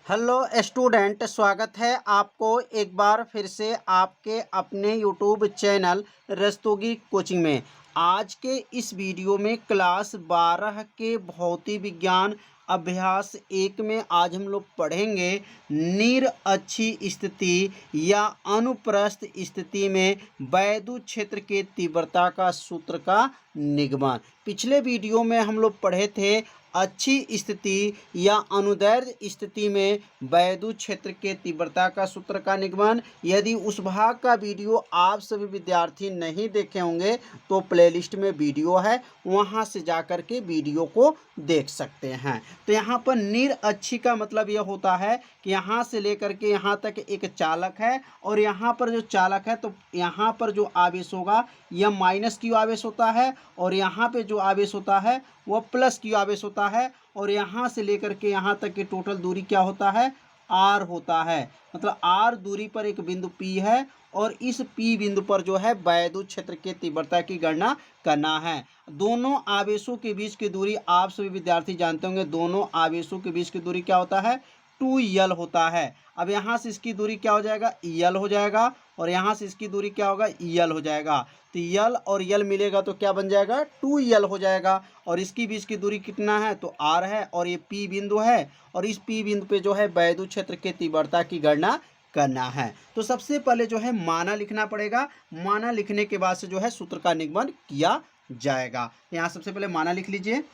Hello student, स्वागत है आपको एक बार फिर से आपके अपने यूट्यूब चैनल रस्तोगी कोचिंग में। आज के इस वीडियो में क्लास 12 के भौतिक विज्ञान अभ्यास 1 में आज हम लोग पढ़ेंगे निरअक्षी स्थिति या अनुप्रस्थ स्थिति में वैद्युत क्षेत्र के तीव्रता का सूत्र का निगमन। पिछले वीडियो में हम लोग पढ़े थे अच्छी स्थिति या अनुदैर्ध्य स्थिति में वैद्युत क्षेत्र के तीव्रता का सूत्र का निगमन। यदि उस भाग का वीडियो आप सभी विद्यार्थी नहीं देखे होंगे तो प्लेलिस्ट में वीडियो है, वहां से जाकर के वीडियो को देख सकते हैं। तो यहाँ पर निरअक्षी का मतलब यह होता है कि यहाँ से लेकर के यहाँ तक एक चालक है और यहाँ पर जो चालक है तो यहाँ पर जो आवेश होगा यह माइनस क्यू आवेश होता है और यहाँ पे जो आवेश होता है वह प्लस क्यू आवेश होता है और यहाँ से लेकर के यहाँ तक की टोटल दूरी क्या होता है, आर होता है। मतलब आर दूरी पर एक बिंदु पी है और इस पी बिंदु पर जो है वैद्युत क्षेत्र के तीव्रता की गणना करना है। दोनों आवेशों के बीच की दूरी आप सभी विद्यार्थी जानते होंगे, दोनों आवेशों के बीच की दूरी क्या होता है, 2l होता है। अब यहाँ से इसकी दूरी क्या हो जाएगा, यल हो जाएगा और यहाँ से इसकी दूरी क्या होगा, यल हो जाएगा। तो यल और यल मिलेगा तो क्या बन जाएगा, 2l हो जाएगा। और इसकी बीच की दूरी कितना है तो r है और ये p बिंदु है और इस p बिंदु पे जो है वैद्युत क्षेत्र के तीव्रता की गणना करना है। तो सबसे पहले जो है माना लिखना पड़ेगा। माना लिखने के बाद से जो है सूत्र का निगमन किया जाएगा। यहाँ सबसे पहले माना लिख लीजिए।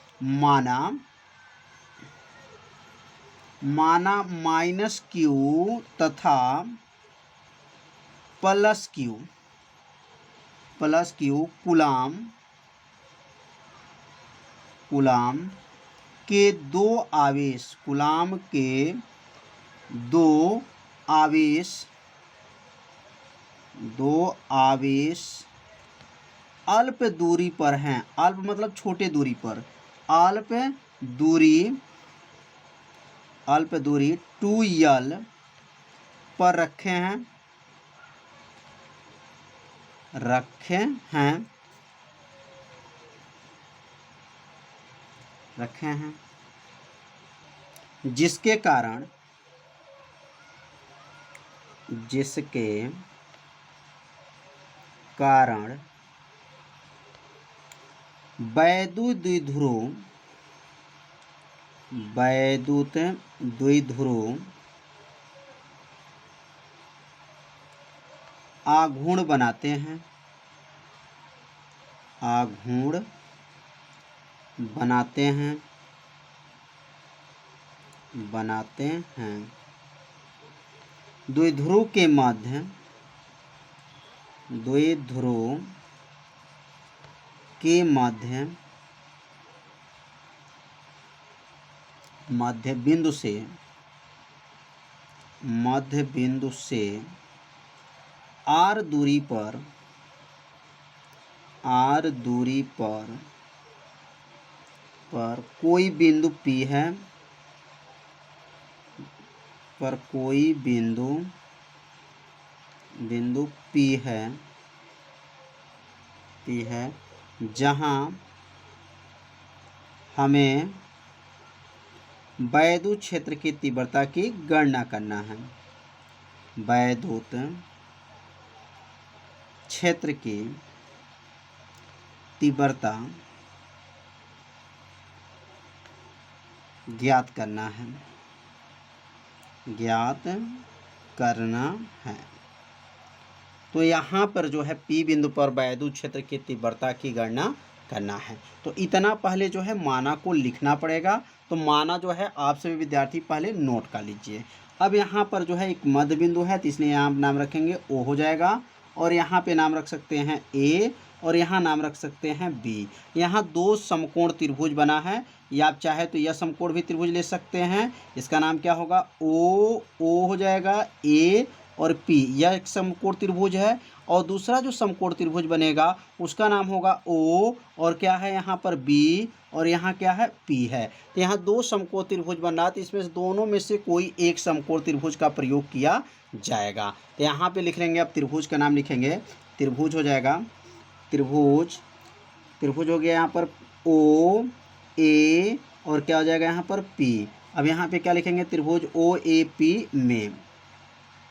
माना माइनस क्यू तथा प्लस क्यू कूलाम के दो आवेश अल्प दूरी पर हैं। अल्प मतलब छोटे दूरी पर, अल्प दूरी 2l पर रखे हैं जिसके कारण वैद्युत द्विध्रुव आघूर्ण बनाते हैं। द्विध्रुव के मध्य बिंदु से आर दूरी पर कोई बिंदु P है, बिंदु P है जहां हमें वैद्युत क्षेत्र की तीव्रता की गणना करना है। वैद्युत क्षेत्र की तीव्रता ज्ञात करना है। तो यहाँ पर जो है P बिंदु पर वैद्युत क्षेत्र की तीव्रता की गणना करना है। तो इतना पहले जो है माना को लिखना पड़ेगा। तो माना जो है आप सभी विद्यार्थी पहले नोट कर लीजिए। अब यहाँ पर जो है एक मध्य बिंदु है तो इसलिए यहाँ नाम रखेंगे O हो जाएगा और यहाँ पे नाम रख सकते हैं A और यहाँ नाम रख सकते हैं B। यहाँ दो समकोण त्रिभुज बना है, या आप चाहे तो यह समकोण भी त्रिभुज ले सकते हैं। इसका नाम क्या होगा, O हो जाएगा, A और P, यह एक समकोण त्रिभुज है। और दूसरा जो समकोण त्रिभुज बनेगा उसका नाम होगा O और क्या है यहाँ पर B और यहाँ क्या है P है। तो यहाँ दो समकोण त्रिभुज बन रहा है तो इसमें दोनों में से कोई एक समकोण त्रिभुज का प्रयोग किया जाएगा। तो यहाँ पे लिख लेंगे, अब त्रिभुज का नाम लिखेंगे। त्रिभुज हो जाएगा, त्रिभुज हो गया यहाँ पर O A और क्या हो जाएगा यहाँ पर P। अब यहाँ पे क्या लिखेंगे, त्रिभुज ओ ए पी में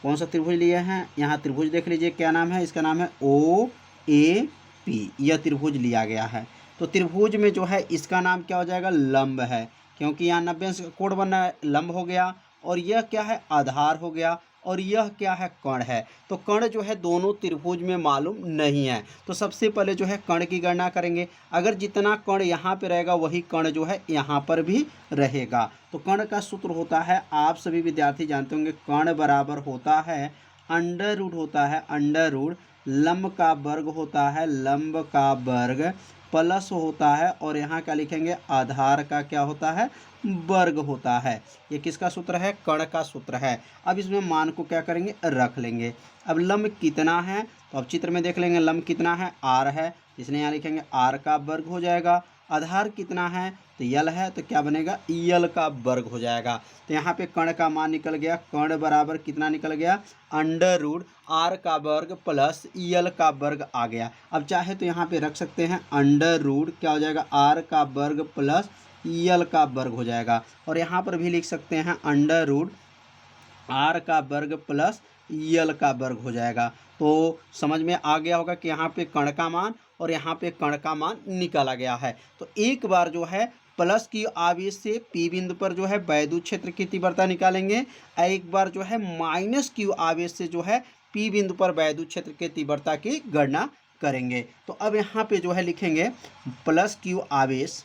कौन सा त्रिभुज लिए हैं, यहाँ त्रिभुज देख लीजिए क्या नाम है, इसका नाम है ओ ए पी, यह त्रिभुज लिया गया है। तो त्रिभुज में जो है इसका नाम क्या हो जाएगा, लंब है, क्योंकि यहाँ 90 अंश का कोण बनना है, लंब हो गया। और यह क्या है, आधार हो गया। और यह क्या है, कर्ण है। तो कर्ण जो है दोनों त्रिभुज में मालूम नहीं है। तो सबसे पहले जो है कर्ण की गणना करेंगे। अगर जितना कर्ण यहाँ पे रहेगा वही कर्ण जो है यहाँ पर भी रहेगा। तो कर्ण का सूत्र होता है, आप सभी विद्यार्थी जानते होंगे, कर्ण बराबर होता है अंडर रूट होता है, अंडर रूट लंब का वर्ग होता है, लंब का वर्ग प्लस होता है, और यहाँ क्या लिखेंगे, आधार का क्या होता है, वर्ग होता है। ये किसका सूत्र है, कर्ण का सूत्र है। अब इसमें मान को क्या करेंगे, रख लेंगे। अब लंब कितना है, तो अब चित्र में देख लेंगे लंब कितना है, आर है, इसलिए यहाँ लिखेंगे आर का वर्ग हो जाएगा। आधार कितना है, तो यल है, तो क्या बनेगा, यल का वर्ग हो जाएगा। तो यहाँ पे कर्ण का मान निकल गया, कर्ण बराबर कितना निकल गया, अंडर रूट आर का वर्ग प्लस यल का वर्ग आ गया। अब चाहे तो यहाँ पे रख सकते हैं अंडर रूट क्या हो जाएगा, आर का वर्ग प्लस यल का वर्ग हो जाएगा। और यहाँ पर भी लिख सकते हैं अंडर रूट आर का वर्ग प्लस यल का वर्ग हो जाएगा। तो समझ में आ गया होगा कि यहाँ पे कर्ण का मान और यहाँ पे कर्ण का मान निकाला गया है। तो एक बार जो है प्लस की आवेश से पी बिंदु पर जो है वैद्युत क्षेत्र की तीव्रता निकालेंगे, एक बार जो है माइनस क्यू आवेश से जो है पी बिंदु पर वैद्युत क्षेत्र की तीव्रता की गणना करेंगे। तो अब यहाँ पे जो है लिखेंगे प्लस क्यू आवेश,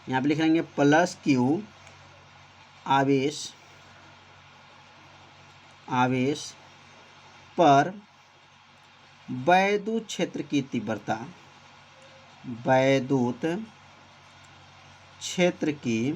यहाँ पे लिख लेंगे प्लस क्यू आवेश, आवेश पर वैद्युत क्षेत्र की तीव्रता, वैद्युत क्षेत्र की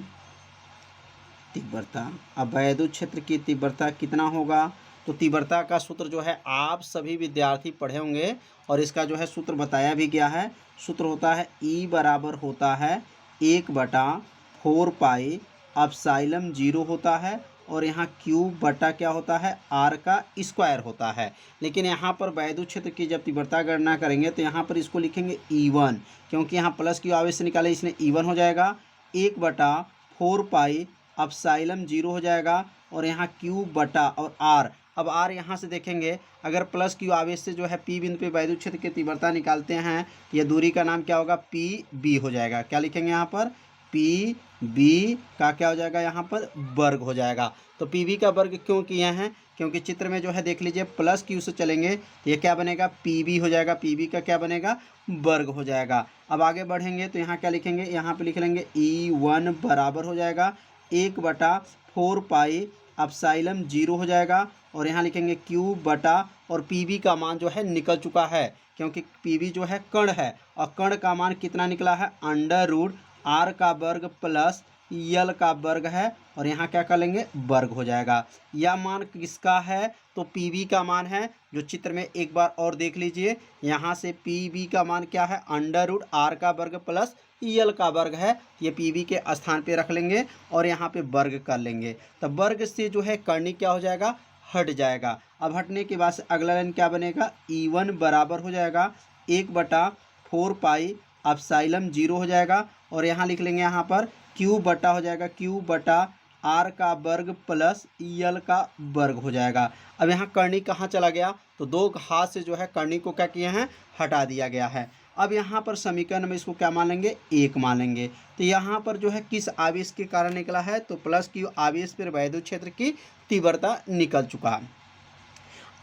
तीव्रता। अब वैद्युत क्षेत्र की तीव्रता कितना होगा, तो तीव्रता का सूत्र जो है आप सभी विद्यार्थी पढ़े होंगे और इसका जो है सूत्र बताया भी गया है। सूत्र होता है E बराबर होता है 1/4 पाई एप्सिलॉन 0 होता है, और यहाँ क्यूब बटा क्या होता है, आर का स्क्वायर होता है। लेकिन यहाँ पर वैद्युत क्षेत्र की जब तीव्रता गणना करेंगे तो यहाँ पर इसको लिखेंगे E1, क्योंकि यहाँ प्लस क्यू आवेश से निकाले इसलिए E1 हो जाएगा। 1/4 पाई एप्सिलॉन 0 हो जाएगा, और यहाँ क्यूब बटा और आर। अब आर यहाँ से देखेंगे, अगर प्लस क्यू आवेश से जो है पी बिंदु पे वैद्युत क्षेत्र की तीव्रता निकालते हैं, यह दूरी का नाम क्या होगा, पी बी हो जाएगा। क्या लिखेंगे यहाँ पर, पी बी का क्या हो जाएगा, यहाँ पर वर्ग हो जाएगा। तो पी बी का वर्ग क्यों किए हैं, क्योंकि चित्र में जो है देख लीजिए प्लस क्यू से चलेंगे तो ये क्या बनेगा, पी बी हो जाएगा, पी बी का क्या बनेगा, वर्ग हो जाएगा। अब आगे बढ़ेंगे तो यहाँ क्या लिखेंगे, यहाँ पे लिख लेंगे E1 बराबर हो जाएगा 1/4 पाई एप्सिलॉन 0 हो जाएगा, और यहाँ लिखेंगे क्यूब बटा, और पी बी का मान जो है निकल चुका है, क्योंकि पी बी जो है कर्ण है, और कर्ण का मान कितना निकला है, अंडर रूट आर का वर्ग प्लस यल का वर्ग है, और यहाँ क्या कर लेंगे, वर्ग हो जाएगा। यह मान किसका है, तो पी बी का मान है, जो चित्र में एक बार और देख लीजिए। यहाँ से पी बी का मान क्या है, अंडर रूट आर का वर्ग प्लस यल का वर्ग है। ये पी बी के स्थान पे रख लेंगे और यहाँ पे वर्ग कर लेंगे। तब वर्ग से जो है कर्णी क्या हो जाएगा, हट जाएगा। अब हटने के बाद से अगला लाइन क्या बनेगा, E1 बराबर हो जाएगा 1/4 पाई एप्सिलॉन 0 हो जाएगा, और यहाँ लिख लेंगे यहाँ पर क्यूब बटा हो जाएगा, क्यूब बटा आर का वर्ग प्लस यल का वर्ग हो जाएगा। अब यहाँ कर्णी कहाँ चला गया, तो दो हाथ से जो है कर्णी को क्या किए हैं, हटा दिया गया है। अब यहाँ पर समीकरण में इसको क्या मान लेंगे, 1 मान लेंगे। तो यहाँ पर जो है किस आवेश के कारण निकला है, तो प्लस क्यू आवेश पर वैद्युत क्षेत्र की तीव्रता निकल चुका।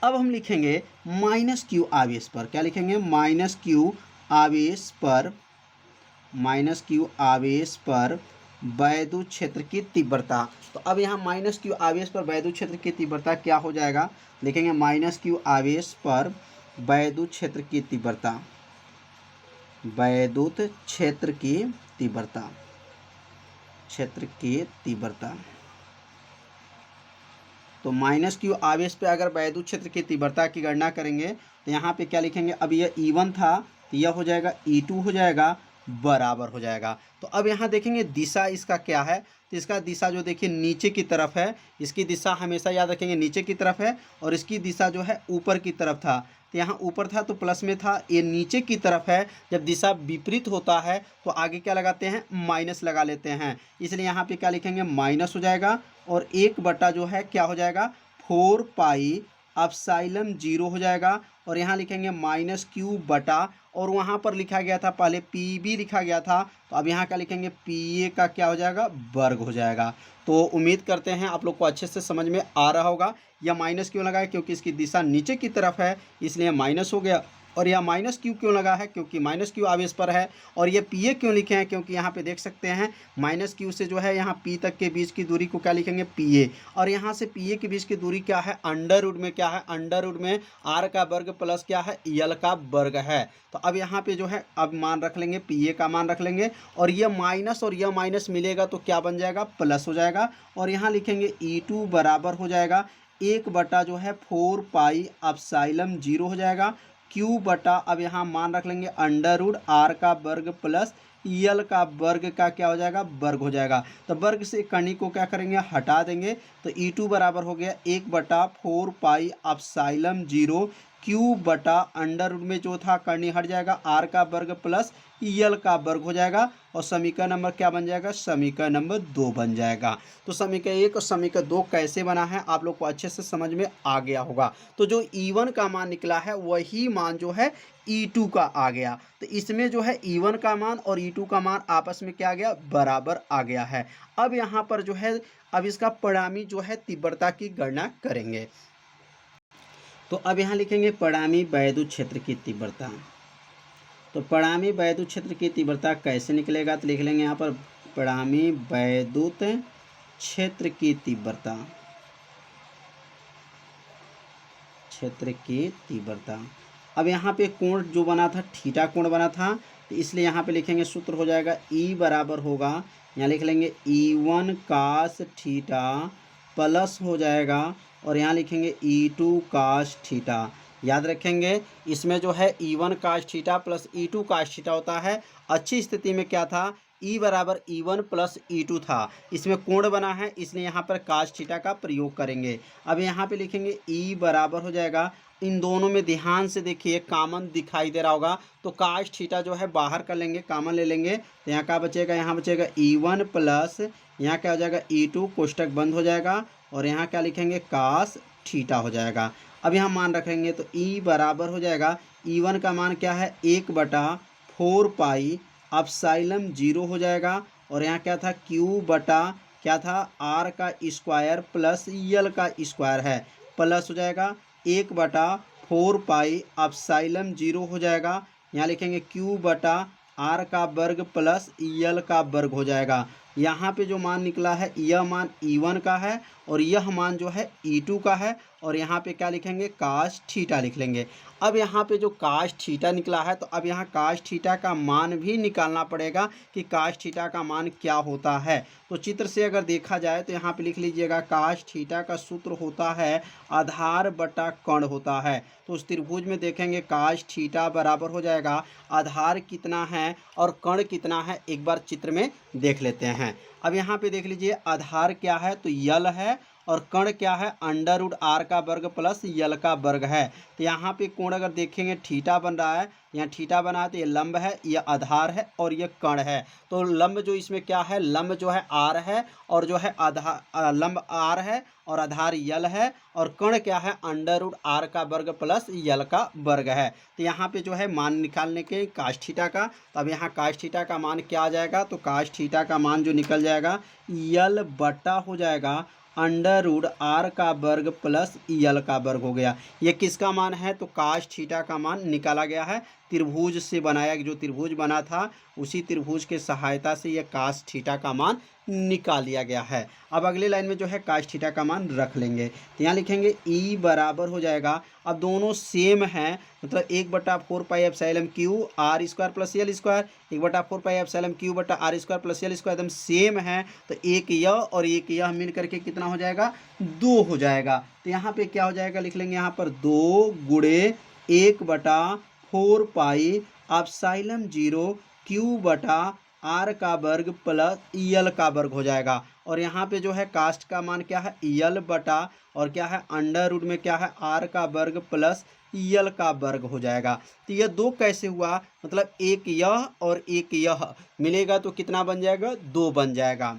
अब हम लिखेंगे माइनस क्यू आवेश पर, क्या लिखेंगे, माइनस क्यू आवेश पर, माइनस क्यू आवेश पर वैद्युत क्षेत्र की तीव्रता। तो अब यहाँ माइनस क्यू आवेश पर वैद्युत क्षेत्र की तीव्रता क्या हो जाएगा, लिखेंगे माइनस क्यू आवेश पर वैद्युत क्षेत्र की तीव्रता, वैद्युत क्षेत्र की तीव्रता, क्षेत्र की तीव्रता। तो माइनस क्यू आवेश पे अगर वैद्युत क्षेत्र की तीव्रता की गणना करेंगे तो यहाँ पे क्या लिखेंगे, अब यह E1 था तो यह हो जाएगा E2 हो जाएगा, बराबर हो जाएगा। तो अब यहाँ देखेंगे दिशा इसका क्या है, तो इसका दिशा जो देखिए नीचे की तरफ है, इसकी दिशा हमेशा याद रखेंगे नीचे की तरफ है, और इसकी दिशा जो है ऊपर की तरफ था। तो यहाँ ऊपर था तो प्लस में था, ये नीचे की तरफ है, जब दिशा विपरीत होता है तो आगे क्या लगाते हैं, माइनस लगा लेते हैं, इसलिए यहाँ पे क्या लिखेंगे, माइनस हो जाएगा और 1 जो है क्या हो जाएगा, 4 पाई एप्सिलॉन 0 हो जाएगा और यहाँ लिखेंगे माइनस क्यू बटा, और वहाँ पर लिखा गया था पहले पी बी लिखा गया था, तो अब यहाँ क्या लिखेंगे, पी ए का क्या हो जाएगा, वर्ग हो जाएगा। तो उम्मीद करते हैं आप लोग को अच्छे से समझ में आ रहा होगा। यह माइनस क्यों लगा है, क्योंकि इसकी दिशा नीचे की तरफ है इसलिए माइनस हो गया, और यह माइनस क्यू क्यों लगा है, क्योंकि माइनस क्यू आवेश पर है, और ये पी ए क्यों लिखे हैं, क्योंकि यहाँ पे देख सकते हैं माइनस क्यू से जो है यहाँ पी तक के बीच की दूरी को क्या लिखेंगे, पी ए, और यहाँ से पी ए के बीच की दूरी क्या है, अंडर रूट में क्या है, अंडर रूट में आर का वर्ग प्लस क्या है, यल का वर्ग है। तो अब यहाँ पे जो है अब मान रख लेंगे, पी ए का मान रख लेंगे, और यह माइनस मिलेगा तो क्या बन जाएगा, प्लस हो जाएगा, और यहाँ लिखेंगे E2 बराबर हो जाएगा 1 जो है 4 पाई एप्सिलॉन 0 हो जाएगा, क्यू बटा, अब यहाँ मान रख लेंगे अंडर रूट आर का वर्ग प्लस यल का वर्ग का क्या हो जाएगा, वर्ग हो जाएगा। तो वर्ग से कणी को क्या करेंगे, हटा देंगे, तो E2 बराबर हो गया 1/4 पाई एप्सिलॉन 0 क्यू बटा अंडर रूट में जो था करनी हट जाएगा, आर का वर्ग प्लस यल का वर्ग हो जाएगा, और समीकरण नंबर क्या बन जाएगा, समीकरण नंबर 2 बन जाएगा। तो समीकरण 1 और समीकरण 2 कैसे बना है आप लोग को अच्छे से समझ में आ गया होगा। तो जो E1 का मान निकला है वही मान जो है E2 का आ गया, तो इसमें जो है E1 का मान और E2 का मान आपस में क्या आ गया, बराबर आ गया है। अब यहाँ पर जो है अब इसका परिणामी जो है तीव्रता की गणना करेंगे। तो अब यहाँ लिखेंगे परिणामी वैद्युत क्षेत्र की तीव्रता। तो परिणामी वैद्युत क्षेत्र की तीव्रता कैसे निकलेगा, तो लिख लेंगे यहाँ पर परिणामी वैद्युत क्षेत्र की तीव्रता, क्षेत्र की तीव्रता। अब यहाँ पे कोण जो बना था, थीटा कोण बना था, तो इसलिए यहाँ पे लिखेंगे सूत्र हो जाएगा E बराबर होगा, यहाँ लिख लेंगे E1 cos थीटा प्लस हो जाएगा, और यहाँ लिखेंगे E2 cos थीटा। याद रखेंगे इसमें जो है E1 cos theta plus E2 cos theta होता है। अच्छी स्थिति में क्या था, E बराबर E1 प्लस E2 था, इसमें कोण बना है इसलिए यहाँ पर cos थीटा का प्रयोग करेंगे। अब यहाँ पे लिखेंगे E बराबर हो जाएगा, इन दोनों में ध्यान से देखिए कामन दिखाई दे रहा होगा, तो cos थीटा जो है बाहर कर लेंगे, कामन ले लेंगे, तो यहाँ क्या बचेगा, यहाँ बचेगा E1 प्लस यहाँ क्या हो जाएगा E2, कोष्टक बंद हो जाएगा, और यहाँ क्या लिखेंगे cos थीटा हो जाएगा। अब यहाँ मान रखेंगे तो E बराबर हो जाएगा, E1 का मान क्या है, 1/4 पाई एप्सिलॉन 0 हो जाएगा, और यहाँ क्या था, Q बटा क्या था, R का स्क्वायर प्लस यल का स्क्वायर है, प्लस हो जाएगा 1/4 पाई एप्सिलॉन 0 हो जाएगा, यहाँ लिखेंगे Q बटा R का वर्ग प्लस यल का वर्ग हो जाएगा। यहाँ पे जो मान निकला है यह मान E1 का है और यह मान जो है E2 का है, और यहाँ पे क्या लिखेंगे, cos थीटा लिख लेंगे। अब यहाँ पे जो cos थीटा निकला है, तो अब यहाँ cos थीटा का मान भी निकालना पड़ेगा कि cos थीटा का मान क्या होता है। तो चित्र से अगर देखा जाए तो यहाँ पे लिख लीजिएगा, cos थीटा का सूत्र होता है आधार बटा कर्ण होता है। तो उस त्रिभुज में देखेंगे cos थीटा बराबर हो जाएगा, आधार कितना है और कर्ण कितना है, एक बार चित्र में देख लेते हैं। अब यहाँ पे देख लीजिए आधार क्या है, तो यल है, और कर्ण क्या है, अंडर रूट आर का वर्ग प्लस यल का वर्ग है। तो यहाँ पे कोण अगर देखेंगे थीटा बन रहा है, यहाँ थीटा बना है, तो ये लंब है, ये आधार है और ये कर्ण है। तो लंब जो इसमें क्या है, लंब जो है आर है, और जो है आधार लंब आर है और आधार यल है, और कर्ण क्या है, अंडर रूट आर का वर्ग प्लस यल का वर्ग है। तो यहाँ पे जो है मान निकालने के cos थीटा का, तो अब यहाँ cos थीटा का मान क्या आ जाएगा, तो cos थीटा का मान जो निकल जाएगा यल बटा हो जाएगा अंडर रूट आर का वर्ग प्लस यल का वर्ग हो गया। ये किसका मान है, तो cos थीटा का मान निकाला गया है, त्रिभुज से बनाया, जो त्रिभुज बना था उसी त्रिभुज के सहायता से यह cos थीटा का मान निकाल लिया गया है। अब अगले लाइन में जो है cos थीटा का मान रख लेंगे, तो यहाँ लिखेंगे E बराबर हो जाएगा, अब दोनों सेम हैं, मतलब 1/4 pi epsilon q r square plus l square, 1/4 pi epsilon q बटा r square plus l square एकदम सेम है, तो एक यह और एक यह मिल करके कितना हो जाएगा, 2 हो जाएगा। तो यहाँ पे क्या हो जाएगा, लिख लेंगे यहाँ पर 2 गुणे 1/4 पाई एप्सिलॉन 0 क्यू बटा आर का वर्ग प्लस यल का वर्ग हो जाएगा, और यहाँ पे जो है कास्ट का मान क्या है, यल बटा और क्या है, अंडर रूट में क्या है, आर का वर्ग प्लस यल का वर्ग हो जाएगा। तो यह 2 कैसे हुआ, मतलब एक यह और एक यह मिलेगा तो कितना बन जाएगा, 2 बन जाएगा।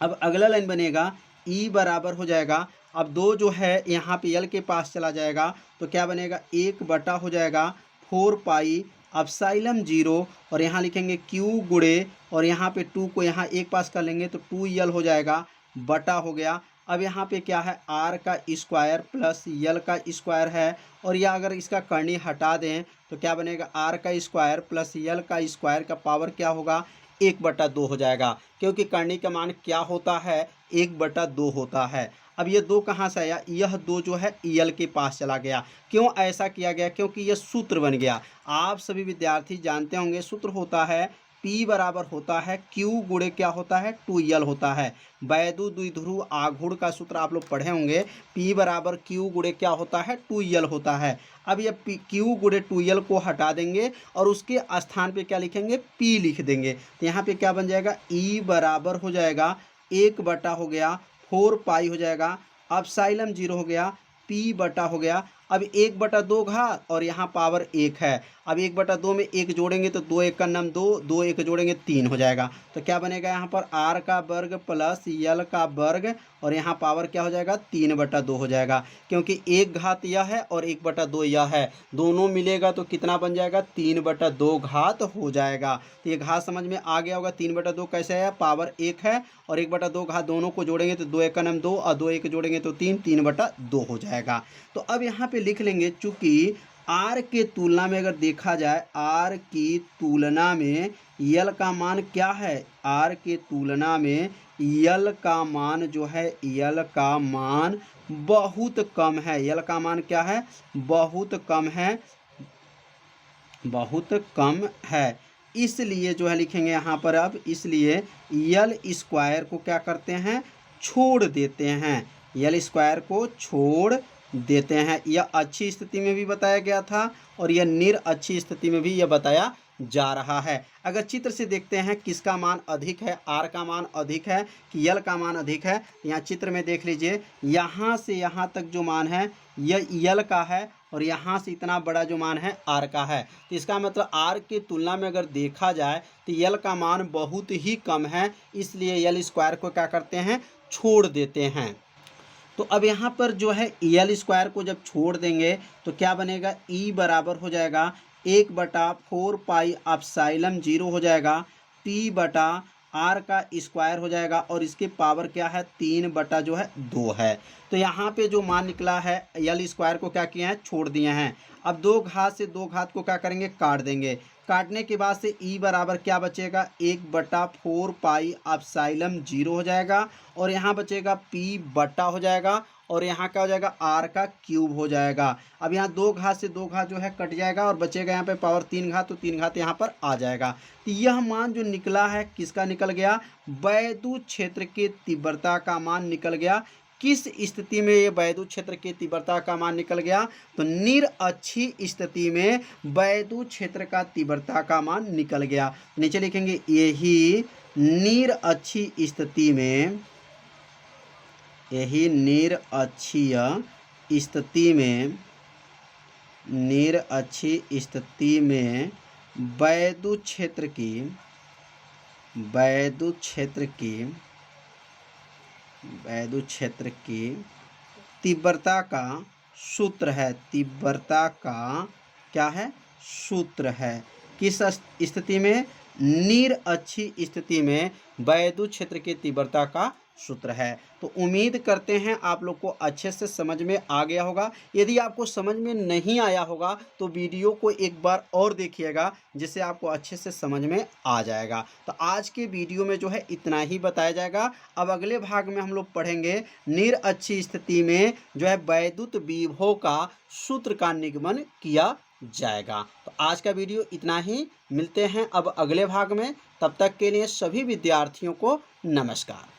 अब अगला लाइन बनेगा ई बराबर हो जाएगा, अब 2 जो है यहाँ पे यल के पास चला जाएगा तो क्या बनेगा, 1 बटा हो जाएगा 4 पाई अपसाइलम 0 और यहाँ लिखेंगे क्यू गुड़े और यहाँ पे 2 को यहाँ एक पास कर लेंगे तो 2 यल हो जाएगा बटा हो गया। अब यहाँ पे क्या है, आर का स्क्वायर प्लस यल का स्क्वायर है और या अगर इसका करनी हटा दें तो क्या बनेगा, आर का स्क्वायर प्लस यल का स्क्वायर का पावर क्या होगा, 1/2 हो जाएगा, क्योंकि करनी का मान क्या होता है, 1/2 होता है। अब ये 2 कहाँ से आया, यह 2 जो है यल के पास चला गया। क्यों ऐसा किया गया, क्योंकि यह सूत्र बन गया। आप सभी विद्यार्थी जानते होंगे सूत्र होता है P बराबर होता है Q गुणे क्या होता है, 2L होता है। वैद्युत द्विध्रुव आघूर्ण का सूत्र आप लोग पढ़े होंगे, P बराबर Q गुणे क्या होता है, 2L होता है। अब ये Q गुणे 2L को हटा देंगे और उसके स्थान पे क्या लिखेंगे, P लिख देंगे। तो यहाँ पे क्या बन जाएगा, E बराबर हो जाएगा 1 बटा हो गया 4 पाई हो जाएगा, अपसाइलम 0 हो गया, P बटा हो गया। अब 1/2 घात और यहाँ पावर 1 है। अब 1/2 में 1 जोड़ेंगे तो 2 1 का नाम 2, 2 1 जोड़ेंगे 3 हो जाएगा। तो क्या बनेगा यहाँ पर, आर का वर्ग प्लस यल का वर्ग और यहाँ पावर क्या हो जाएगा, 3/2 हो जाएगा, क्योंकि 1 घात यह है और 1/2 यह है, दोनों मिलेगा तो कितना बन जाएगा, 3/2 घात हो जाएगा। तो ये घात समझ में आ गया होगा। 3/2 कैसे है, पावर 1 है और 1/2 घात दोनों को जोड़ेंगे तो 2 1 का नाम 2 और 2 1 जोड़ेंगे तो 3, 3/2 हो जाएगा। तो अब यहाँ पे लिख लेंगे, चूंकि आर के तुलना में अगर देखा जाए, आर की तुलना में यल का मान क्या है, आर के तुलना में यल का मान जो है, यल का मान बहुत कम है। यल का मान क्या है, बहुत कम है, बहुत कम है। इसलिए जो है लिखेंगे यहाँ पर, अब इसलिए यल स्क्वायर को क्या करते हैं, छोड़ देते हैं, यल स्क्वायर को छोड़ देते हैं। यह अच्छी स्थिति में भी बताया गया था और यह अच्छी स्थिति में भी यह बताया जा रहा है। अगर चित्र से देखते हैं किसका मान अधिक है, आर का मान अधिक है कि यल का मान अधिक है, यहाँ चित्र में देख लीजिए, यहाँ से यहाँ तक जो मान है यह यल का है और यहाँ से इतना बड़ा जो मान है आर का है। तो इसका मतलब आर की तुलना में अगर देखा जाए तो यल का मान बहुत ही कम है, इसलिए यल स्क्वायर को क्या करते हैं, छोड़ देते हैं। तो अब यहाँ पर जो है यल स्क्वायर को जब छोड़ देंगे तो क्या बनेगा, ई बराबर हो जाएगा 1/4 पाई अपसाइलम 0 हो जाएगा, P बटा आर का स्क्वायर हो जाएगा और इसके पावर क्या है, 3/2 है। तो यहाँ पे जो मान निकला है, यल स्क्वायर को क्या किए हैं, छोड़ दिए हैं। अब 2 घात से 2 घात को क्या करेंगे, काट देंगे। काटने के बाद से ई बराबर क्या बचेगा, 1/4 पाई अपसाइलम 0 हो जाएगा और यहाँ बचेगा P बटा हो जाएगा और यहाँ क्या हो जाएगा, आर का क्यूब हो जाएगा। अब यहाँ 2 घात से 2 घात जो है कट जाएगा और बचेगा यहाँ पे पावर 3 घात, तो 3 घात यहाँ पर आ जाएगा। तो यह मान जो निकला है किसका निकल गया, वैद्युत क्षेत्र के तीव्रता का मान निकल गया। किस स्थिति में ये वैद्युत क्षेत्र की तीव्रता का मान निकल गया, तो निरअक्षी स्थिति में वैद्युत क्षेत्र का तीव्रता का मान निकल गया। नीचे लिखेंगे, यही निरअक्षी स्थिति में, यही निरअक्षीय स्थिति में, निरअक्षी स्थिति में वैद्युत क्षेत्र की, वैद्युत क्षेत्र की, वैद्युत क्षेत्र की तीव्रता का सूत्र है, तीव्रता का क्या है, सूत्र है। किस स्थिति में, निरअक्षी स्थिति में वैद्युत क्षेत्र की तीव्रता का सूत्र है। तो उम्मीद करते हैं आप लोग को अच्छे से समझ में आ गया होगा। यदि आपको समझ में नहीं आया होगा तो वीडियो को एक बार और देखिएगा, जिससे आपको अच्छे से समझ में आ जाएगा। तो आज के वीडियो में जो है इतना ही बताया जाएगा। अब अगले भाग में हम लोग पढ़ेंगे निरअक्षी स्थिति में जो है वैद्युत विभव का सूत्र का निगमन किया जाएगा। तो आज का वीडियो इतना ही, मिलते हैं अब अगले भाग में। तब तक के लिए सभी विद्यार्थियों को नमस्कार।